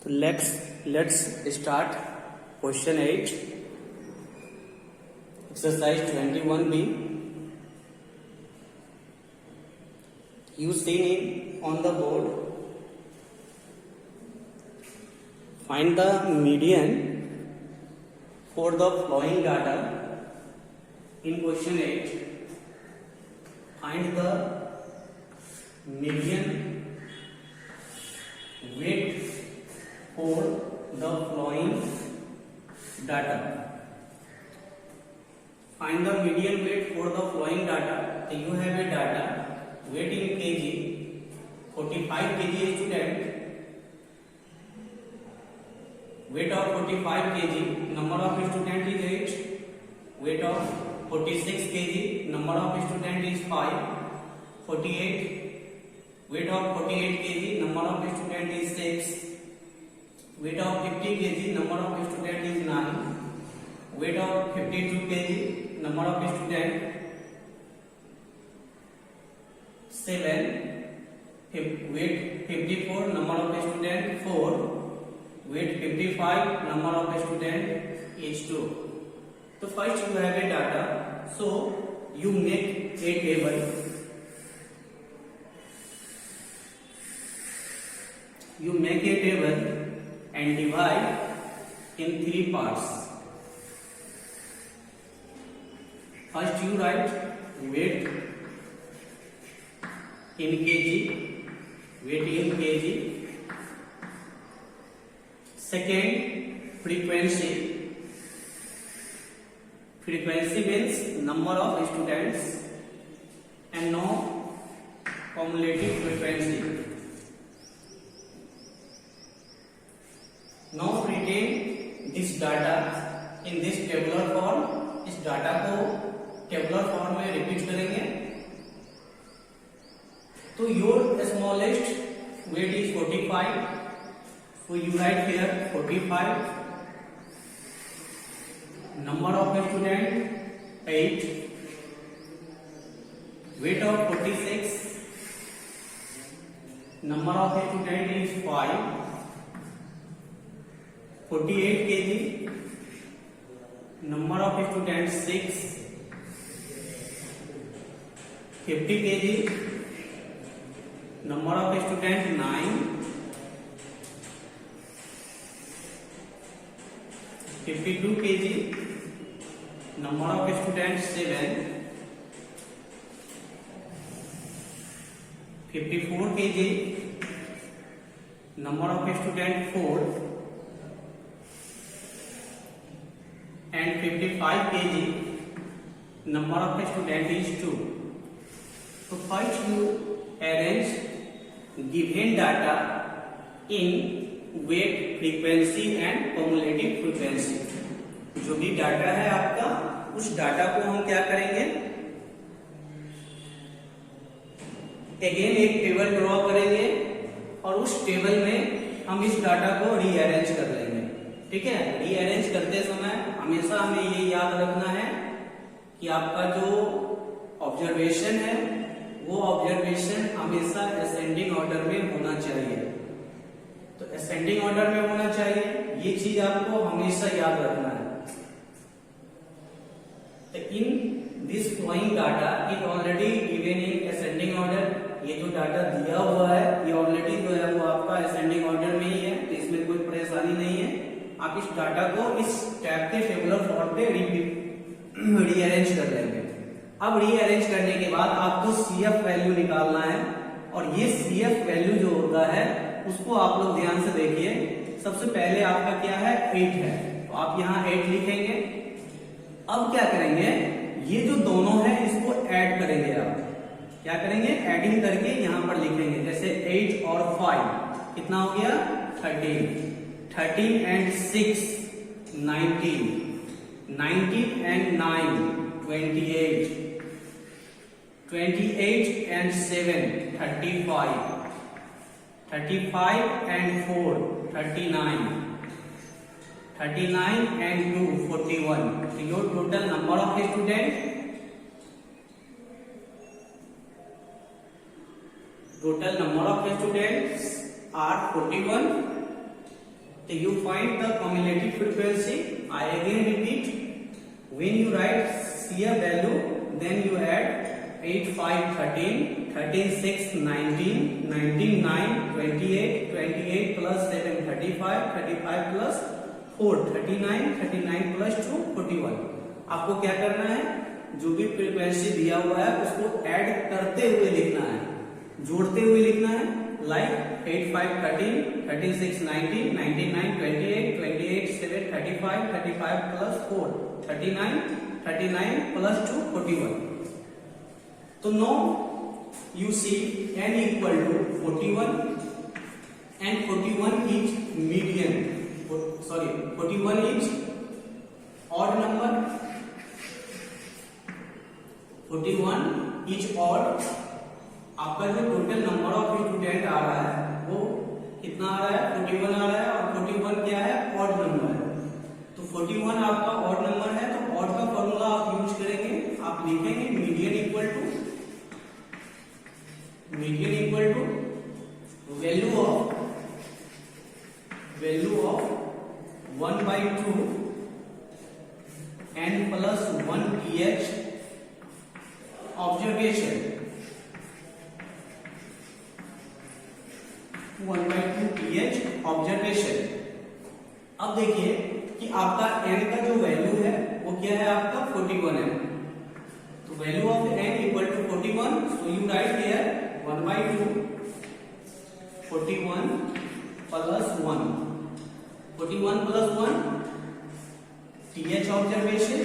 So let's start question 8, exercise 21b. You see on the board, find the median for the following data in question 8. Find the median weight for the following data. Find the median weight for the following data. So you have a data, weight in kg, 45 kg student, weight of 45 kg, number of student is 8, weight of 46 kg, number of student is 5, 48, weight of 48 kg, number of student is 6, weight of 50 kg, number of student is 9, weight of 52 kg, number of student 7, weight 54, number of student 4, weight 55, number of student is 2. So first you have a data, so you make a table. You make a table and divide in 3 parts. First you write weight in kg, weight in kg. Second, frequency. Frequency means number of students and no cumulative frequency. Now retain this data in this tabular form. इस data को tabular form में repeat करेंगे. तो your smallest weight is 45. So you write here 45. Number of student 8. Weight of 46. Number of student is 5. 48 kg. Number of students 6. 50 kg. Number of students 9. 52 kg. Number of students 7. 54 kg. Number of students 4. And 55 kg. Number of students is 2. So first you arrange given data in weight, frequency and cumulative frequency. जो भी data है आपका, उस data को हम क्या करेंगे, again एक टेबल ड्रॉ करेंगे और उस टेबल में हम इस डाटा को रीअरेंज कर लेंगे. ठीक है. रीअरेंज करते समय हमेशा हमें ये याद रखना है कि आपका जो ऑब्जर्वेशन है वो ऑब्जर्वेशन हमेशा असेंडिंग ऑर्डर में होना चाहिए. तो असेंडिंग ऑर्डर में होना चाहिए, ये चीज आपको हमेशा याद रखना है. तो in this following data is already given in ascending order. ये जो डाटा दिया हुआ है ये ऑलरेडी जो है वो आपका असेंडिंग ऑर्डर में ही है, तो इसमें कोई परेशानी नहीं है. आप इस डाटा को इस टैब के टेबुलर फॉर्म पे रीअरेंज कर लेंगे. अब रीअरेंज करने के बाद आपको CF वैल्यू निकालना है और ये CF वैल्यू जो होता है उसको आप लोग ध्यान से देखिए. सबसे पहले आपका क्या है, 8 है, तो आप यहाँ 8 लिखेंगे. अब क्या करेंगे, ये जो दोनों है इसको ऐड करेंगे. आप क्या करेंगे, एडिंग करके यहाँ पर लिखेंगे. जैसे 8 और 5 कितना हो गया, 13. 13 and 6 19. 19 and 9 28. 28 and 7 35. 35 and 4 39. 39 and 2 41. So your total number of students Total number of students are 41 तो you find the cumulative frequency. I again repeat, when you write CF value, then you add 8, 5, 13, 13, 6, 19, 19, 9, 28, 28 plus 7, 35, 35 plus 4, 39, 39 plus 2, 41. आपको क्या करना है, जो भी frequency दिया हुआ है उसको ऐड करते हुए लिखना है, जोड़ते हुए लिखना है. Like 8, 5, 13, 13, 6, 19, 99, 28, 28, 7, 35, 35 plus 4, 39, 39 plus 2, 41. तो now you see n equal to 41 and 41 is median, sorry 41 is odd number, 41 is odd. आपका जो टोटल नंबर ऑफ स्टूडेंट आ रहा है वो कितना आ रहा है, 41 आ रहा है, और 41 क्या है, ऑड नंबर है. तो 41 आपका ऑड नंबर है, तो ऑड का फॉर्मूला आप यूज करेंगे. आप लिखेंगे median equal to value of 1/2 n plus 1 pH observation, 1/2 pH observation. अब देखिए कि आपका n का जो वैल्यू है वो क्या है, आपका 41 है. तो value of n equal to 41, so you write here 1/2 41 plus 1, 41 plus 1 pH observation,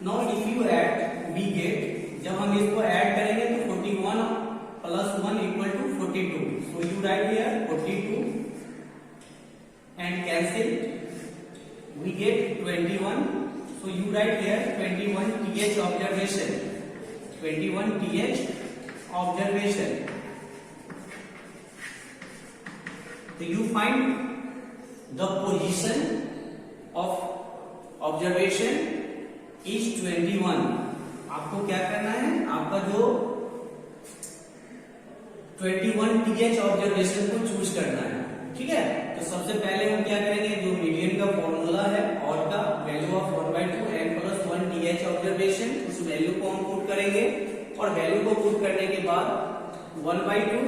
Now if you add, we get, जब हम इसको ऐड करेंगे तो 41 plus 1 equal to 42. So you write here 42 and cancel. We get 21. So you write here 21 pH observation. 21 pH observation. So you find the position of observation is 21. आपको क्या करना है, आपका जो 21 pH ऑब्जर्वेशन को चूज करना है. ठीक है, तो सबसे पहले हम क्या करेंगे, जो मीडियन का फॉर्मूला है और का value of 1/2 n plus 1 pH observation, उस वैल्यू को हम पुट करेंगे. और वैल्यू को पुट करने के बाद 1/2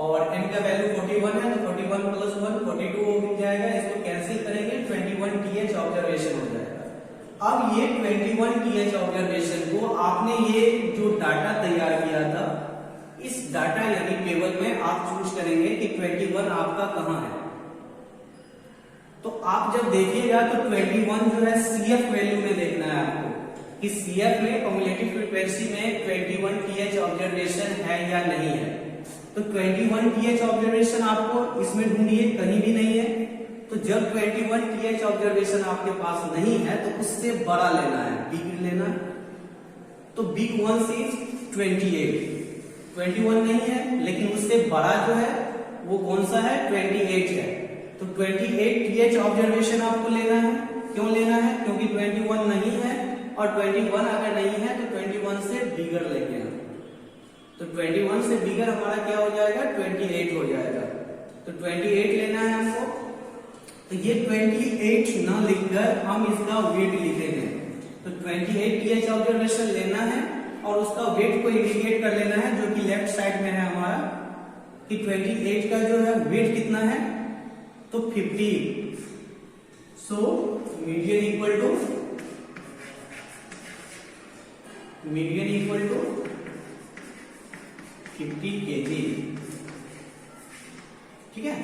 और n का वैल्यू 41 है, तो 41 plus 1 42 हो जाएगा. इसको कैंसिल करेंगे, 21 pH ऑब्जर्वेशन हो जाएगा. अब ये 21 pH ऑब्जर्वेशन को आपने ये जो डाटा तैयार किया था, इस डाटा यानी टेबल में आप चूज करेंगे कि 21 आपका कहां है. तो आप जब देखिएगा तो 21 जो है CF वैल्यू में देखना है आपको, कि CF में क्युमुलेटिव फ्रीक्वेंसी में 21 pH ऑब्जर्वेशन है या नहीं है. तो 21 pH ऑब्जर्वेशन आपको इसमें ढूंढिए, कहीं भी नहीं है. तो जब 21 pH ऑब्जर्वेशन आपके पास नहीं है तो उससे बड़ा लेना है, बिग लेना है. तो बिग वन से 21 नहीं है, लेकिन उससे बड़ा जो है वो कौन सा है, 28 है. तो 28 pH ऑब्जर्वेशन आपको लेना है. क्यों लेना है, क्योंकि 21 नहीं है, और 21 अगर नहीं है तो 21 से बिगर लेंगे हम. तो 21 से बिगर हमारा क्या हो जाएगा, 28 हो जाएगा. तो 28 लेना है हमको. तो ये 28 ना लिखकर हम इसका वेट लिखेंगे. तो 28 pH ऑब्जर्वेशन लेना है और उसका वेट को इंडिकेट कर लेना है, जो कि लेफ्ट साइड में है हमारा, कि 28 का जो है वेट कितना है, तो 50. So median equal to 50 kg. ठीक है,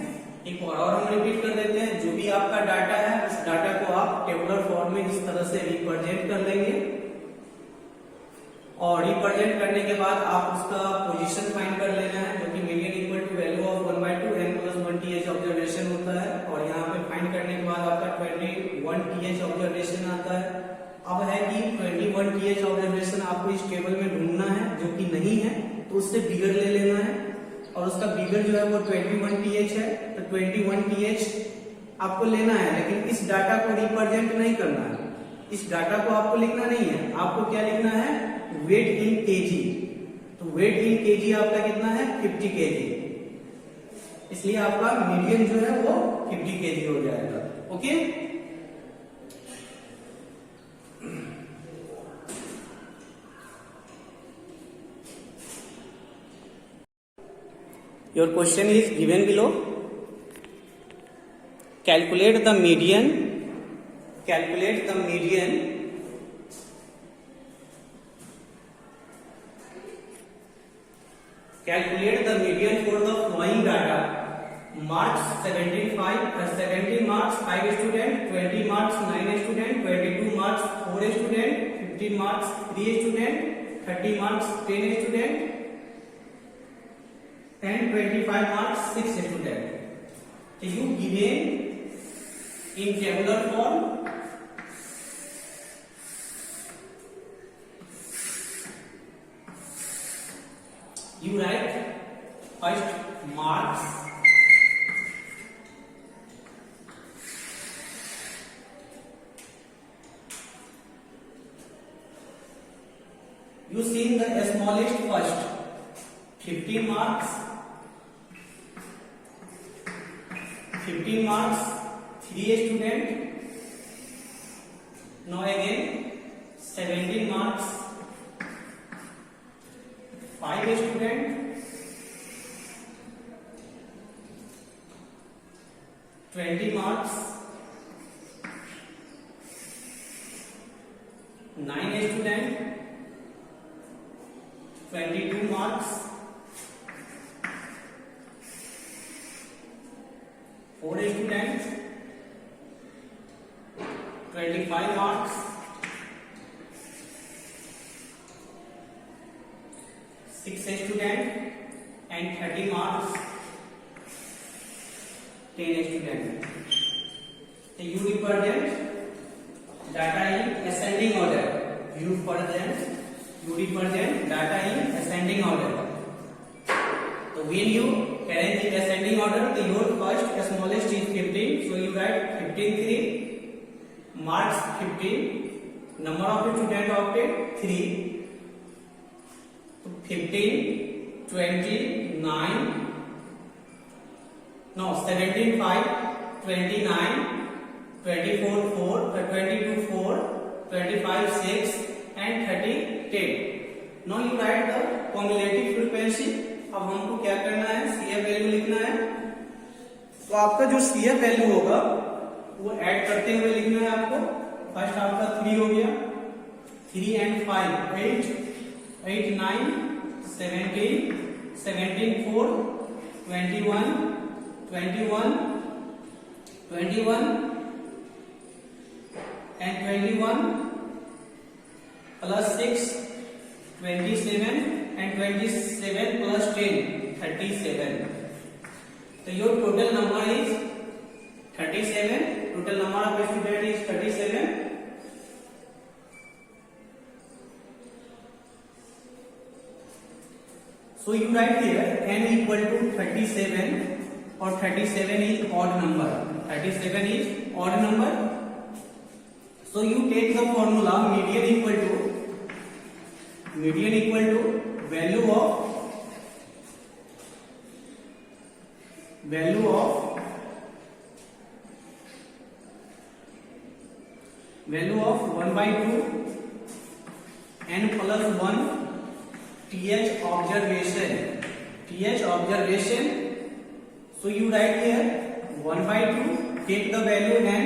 एक और हम रिपीट कर देते हैं. जो भी आपका डाटा है उस डाटा को आप टेबुलर फॉर्म में इस तरह से रिप्रेजेंट कर लेंगे, और रिप्रेजेंट करने के बाद आप उसका पोजीशन फाइंड कर लेना है, जो कि median equal to value of 1/2 n plus 1 pH observation होता है. और यहाँ पे फाइंड करने के बाद आपका 21 pH ऑब्जर्वेशन आता है. अब है कि 21 pH ऑब्जर्वेशन आपको इस टेबल में ढूंढना है, जो कि नहीं है तो उससे बिगर ले लेना है, और उसका बिगर जो है वो 21 pH है. तो 21 pH आपको लेना है, लेकिन इस डाटा को रिप्रेजेंट नहीं करना है. इस डाटा को आपको लिखना नहीं है, आपको क्या लिखना है, वेट इन kg. तो वेट इन केजी आपका कितना है 50 केजी, इसलिए आपका मीडियन जो है वो 50 केजी हो जाएगा। Okay, your question is given below. Calculate the median, calculate the median calculate the median for the following data: marks 17 marks 5 student, 20 marks 9 student, 22 marks 4 student, 15 marks 3 student, 30 marks 10 student, and 25 marks 6 student. So you given in tabular form. You write first marks, you see the smallest first, 15 marks, 3 student. Now again 17 marks, 5 student, 20 marks, 9 student, 22 marks, 4 student, 25 marks, 6 student, and 30 marks, 10 student. So you represent data in ascending order. You represent data in ascending order. So when you arrange in ascending order, the your first smallest is 15. So you write 15 3, marks 15, number of student obtained 3. 15, 29, no 17 5, 29, 24 4, 22 4, 25 6, and 30 10. Now you write the cumulative frequency. अब हमको क्या करना है, CF value लिखना है। तो आपका जो CF वैल्यू होगा वो ऐड करते हुए लिखना है आपको। फर्स्ट आपका 3 हो गया, 3 and 5 8, 8 9, 17, 17 4, 21, 21, 21, and 21 plus 6, 27, and 27 plus 10, 37. So your total number is 37. Total number of students is 37. So you write here n equal to 37, or 37 is odd number. 37 is odd number. So you take the formula median equal to value of 1 by 2 n plus 1 th observation. So you write here 1 by 2, take the value n,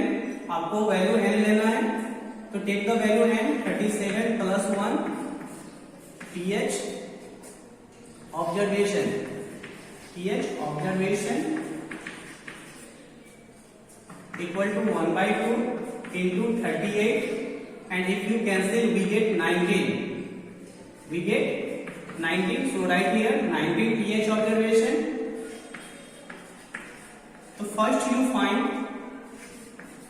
आपको value n लेना है, तो take the value n, 37 plus 1 th observation equal to 1 by 2 into 38, and if you cancel we get 19. So write here 19 th observation. So first you find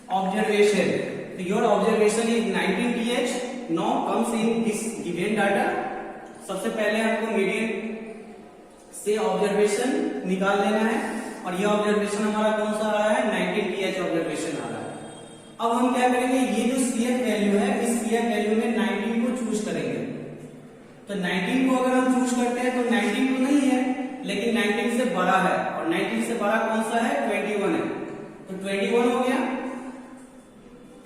observation. So your observation is 19 th. Now comes in this given data. सबसे पहले हमको median से observation निकाल लेना है, और ये observation हमारा कौन सा आ रहा है, 19 th ऑब्जर्वेशन आ रहा है। अब हम क्या करेंगे, ये जो CF वैल्यू है, इस CF वैल्यू में 19 को चूज करेंगे। तो 19 को अगर हम चूज करते हैं तो 19 तो नहीं है, लेकिन 19 से बड़ा है, और 19 से बड़ा कौन सा है? 21 है, तो 21 हो गया।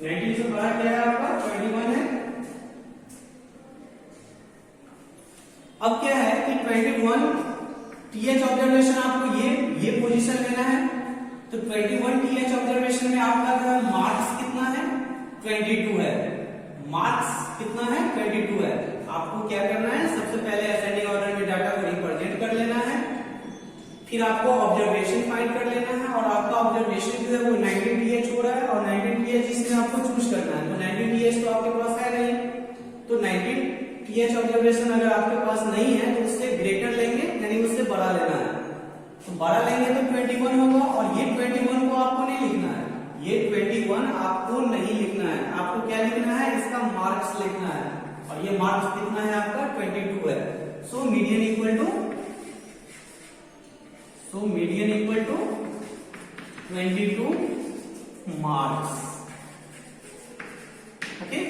19 से बड़ा क्या है आपका? 21 है। अब क्या है कि 21 टीएच ऑब्जर्वेशन आपको ये पोजीशन लेना है। तो 21 टीएच ऑब्जर्वेशन में आपका मार्क्स कितना है? 22 है। मार्क्स कितना है? 22 है। आपको क्या करना है? सबसे पहले असेंडिंग ऑर्डर में डाटा को रिप्रेजेंट कर लेना है, फिर आपको ऑब्जर्वेशन फाइंड कर लेना है, और आपका ऑब्जर्वेशन जो है वो 19 टीएच हो रहा है, और 19 टीएच इसमें आपको चूज करना है। तो 19 टीएच तो आपके पास है नहीं, तो 19 टीएच ऑब्जर्वेशन अगर आपके पास नहीं है तो उससे ग्रेटर लेंगे, यानी उससे बड़ा लेना है। तो बड़ा लेंगे तो 21 होगा, और ये 21 को आपको नहीं लिखना है, ये 21 आपको नहीं लिखना है। आपको क्या लिखना है? इसका मार्क्स लिखना है, और ये मार्क्स कितना है आपका? 22 है। So median equal to 22 marks. Okay,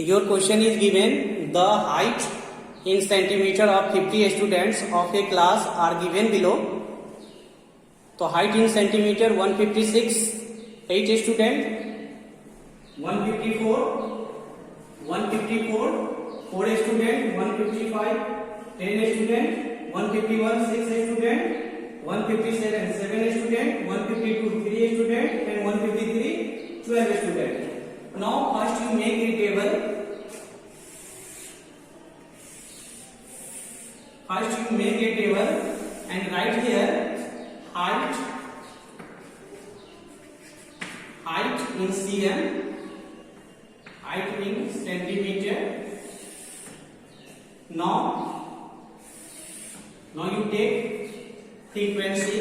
your question is given, the height in centimeter of 50 students of a class are given below. तो height in centimeter 156 8 student, 154 4 student, 155 10 student, 151 6 student, 157 7 student, 152 3 student, and 153 12 student. Now first you make a table. First you make a table and write here height in cm, height in centimeter. Now you take frequency,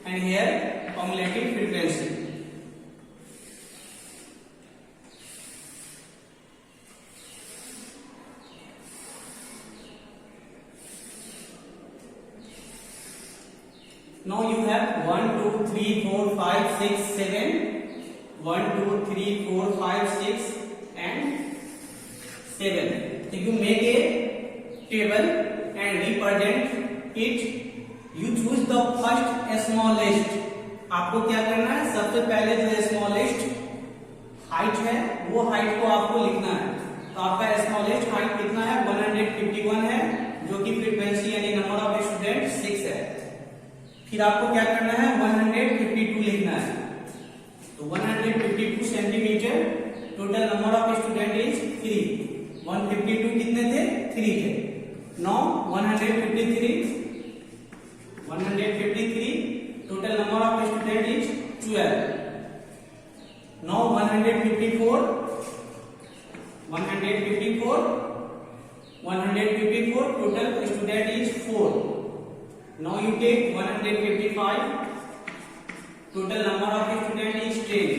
and here cumulative frequency. Now you have 1 2 3 4 5 6 7, 1 2 3 4 5 6 and 7. So you make a table and represent it. You choose the first smallest. आपको क्या करना है? सबसे पहले जो smallest height है वो height को आपको लिखना है। तो आपका स्मॉलेस्ट हाइट कितना है? 151 है, जो कि फ्रीक्वेंसी यानी नंबर ऑफ स्टूडेंट 6 है। फिर आपको क्या करना है? 152 लिखना है। तो 152 centimetre, total number of student is 3। 152 कितने थे? 3 थे। Now 153 total number of student is 12। Now 154 total student is 4। Now you take 155, total number of students is 10.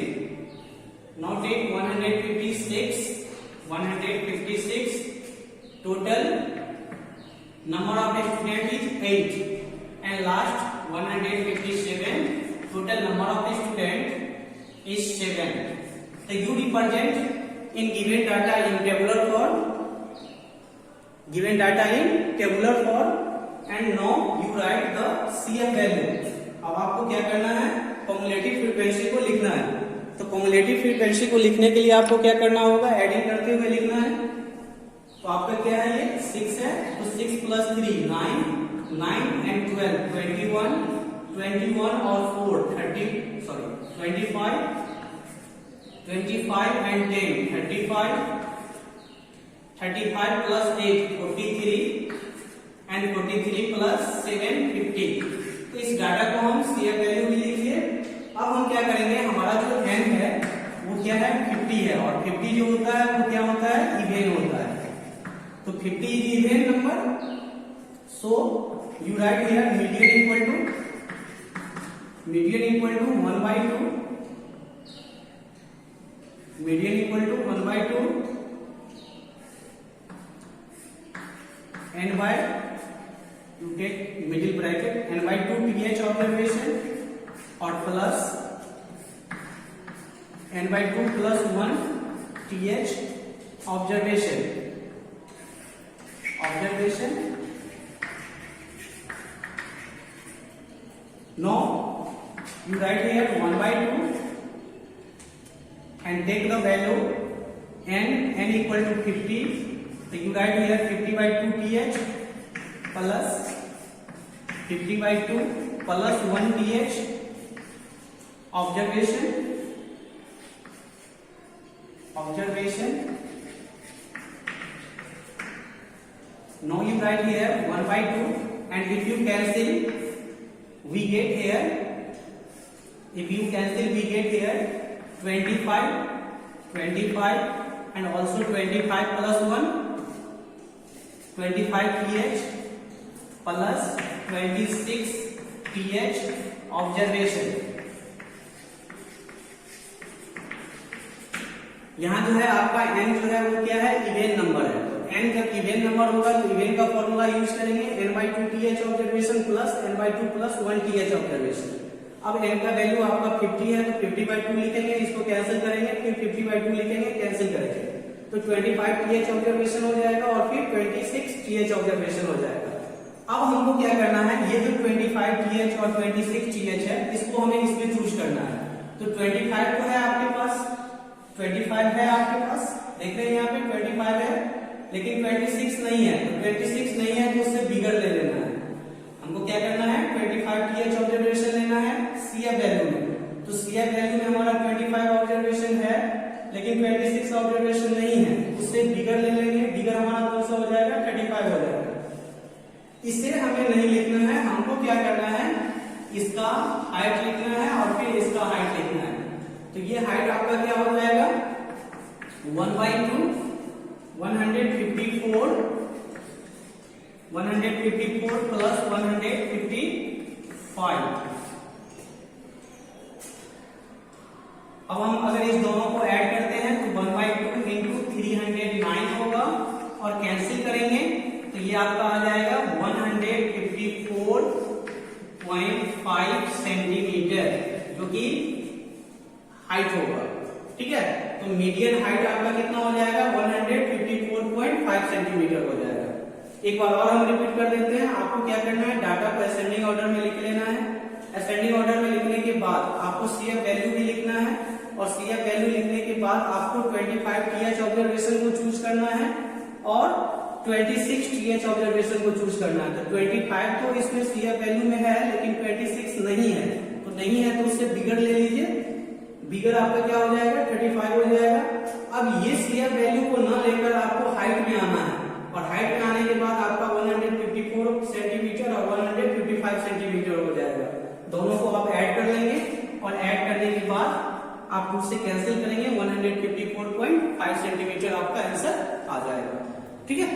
Now take 156, total number of students is 8. And last 157, total number of students is 7. So you represent in given data in tabular form. And now you write the CF value. अब आपको क्या करना है? Cumulative frequency को लिखना है। तो cumulative frequency को लिखने के लिए आपको क्या करना होगा? एडिंग करते हुए लिखना है। तो आपका क्या है? ये 6 है, तो 6 प्लस 3 9 एंड 12 21 और 4 25 एंड 10 35 प्लस 8 43 एंड 43 प्लस 7 50। तो इस डाटा को हम CF वैल्यू भी लिखिए। अब हम क्या करेंगे? हमारा जो n है वो क्या है? 50 है, और 50 जो होता है वो क्या होता है? इवेन होता है। तो 50 is even number. So you write here median equal to 1/2, median equal to 1/2 n by you take middle bracket n/2 th observation और plus n/2 plus 1 th observation. Now you write here 1/2 and take the value n equal to 50. So you write here 50/2 th plus 50/2 plus 1 th observation. Now you write here 1/2 and if you cancel we get here 25 and also 25 plus 1 25 th plus 26 th observation. यहाँ जो है आपका n जो है वो क्या है, even number है. तो n जब इवेन नंबर होगा तो इवेन का फॉर्मूला यूज करेंगे n/2 th observation plus n/2 plus 1 th observation. अब n का वैल्यू आपका 50 है तो 50/2 लिखेंगे, इसको कैंसिल करेंगे, फिर 50/2 लिखेंगे, कैंसिल करेंगे तो 25 th ऑब्जर्वेशन हो जाएगा और फिर 26 th ऑब्जर्वेशन हो जाएगा. अब हमको क्या करना है, ये जो 25 th और 26 th है इसको हमें इसमें चूज करना है. तो 25 तो है आपके पास, 25 है आपके पास, देख रहे हैं यहाँ पे 25 है, लेकिन 26 नहीं है. तो 26 नहीं है तो उससे बिगर ले लेना है. हमको क्या करना है, 25 th ऑब्जर्वेशन लेना है CF वैल्यू में. तो CF वैल्यू में हमारा 25 ऑब्जर्वेशन है लेकिन 26 ऑब्जर्वेशन नहीं है, उससे बिगर ले लेंगे. बिगर हमारा कौन सा हो जाएगा, 35 हो जाएगा. इसे हमें नहीं लिखना है, हमको क्या करना है, इसका हाइट लिखना है और फिर इसका हाइट लिखना है. तो ये हाइट आपका क्या हो जाएगा, 1/2 154 प्लस 155. अब हम अगर इस दोनों को ऐड करते हैं तो 1/2 इंटू 309 होगा और कैंसिल करेंगे तो ये आपका आ जाएगा 154.5 सेंटीमीटर जो कि हाइट होगा. ठीक है, तो मीडियन हाइट आपका कितना हो जाएगा, 154.5 सेंटीमीटर हो जाएगा. एक बार और हम रिपीट कर देते हैं. आपको क्या करना है, डाटा को असेंडिंग ऑर्डर में लिख लेना है. असेंडिंग ऑर्डर में लिखने के बाद आपको CF वैल्यू भी लिखना है और CF वैल्यू लिखने के बाद आपको 25 th ऑब्जर्वेशन को चूज करना है और 26 th ऑब्जर्वेशन को चूज करना है. तो 25 तो इसमें CF वैल्यू में है लेकिन 26 नहीं है, तो नहीं है तो उससे बिगर ले लीजिए. बिगर आपका क्या हो जाएगा, 35 हो जाएगा. अब ये CF वैल्यू को न लेकर आपको हाइट में आना है और हाइट में आने के बाद आपका 154 सेंटीमीटर और 155 सेंटीमीटर हो जाएगा. दोनों को आप ऐड कर लेंगे और ऐड करने के बाद आप उससे कैंसिल करेंगे, 154.5 सेंटीमीटर आपका आंसर आ जाएगा. ठीक है.